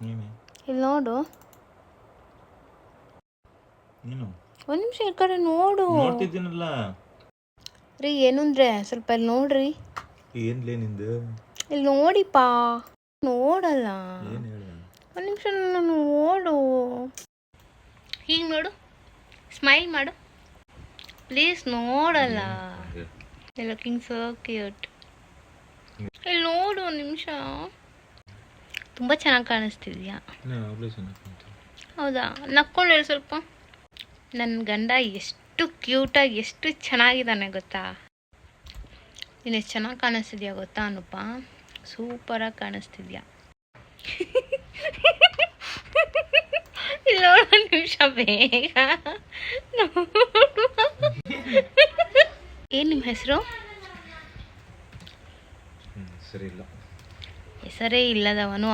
ಇಲ್ಲಿ ನೋಡು. ಏನು ಒಂದು ನಿಮಿಷ ಈ ಕಡೆ ನೋಡು. ನೋಡ್ತಿದ್ದೀನಲ್ಲ. ರೀ ಏನು ಅಂದರೆ ಸ್ವಲ್ಪ ಇಲ್ಲಿ ನೋಡ್ರಿ. ಏನ್ಲೇ ನಿಂದು? ಇಲ್ಲಿ ನೋಡಿಪಾ. ನೋಡಲ್ಲ. ಏನು ಹೇಳ? ಒಂದು ನಿಮಿಷ ನಾನು ನೋಡು. ಹೀಗೆ ನೋಡು, ಸ್ಮೈಲ್ ಮಾಡು ಪ್ಲೀಸ್. ನೋಡಲ್ಲ. Looking so cute. ಇಲ್ಲಿ ನೋಡು ಒಂದು ನಿಮಿಷ. ತುಂಬ ಚೆನ್ನಾಗಿ ಕಾಣಿಸ್ತಿದ್ಯಾ? ಹೌದಾ? ನಕ್ಕೊಂಡು ಹೇಳಿ ಸ್ವಲ್ಪ. ನನ್ನ ಗಂಡ ಎಷ್ಟು ಕ್ಯೂಟಾಗಿ ಎಷ್ಟು ಚೆನ್ನಾಗಿದ್ದಾನೆ ಗೊತ್ತಾ? ನೀನು ಎಷ್ಟು ಚೆನ್ನಾಗಿ ಕಾಣಿಸ್ತಿದ್ಯಾ ಗೊತ್ತಾ ಅನುಪ? ಸೂಪರಾಗಿ ಕಾಣಿಸ್ತಿದ್ಯಾ. ಇಲ್ಲಿ ನೋಡು ಒಂದು ನಿಮಿಷ ಬೇಗ. ಏನು ನಿಮ್ಮ ಹೆಸರು? ಸರಿ ಇಲ್ಲ. ಹೆಸರೇ ಇಲ್ಲದವನು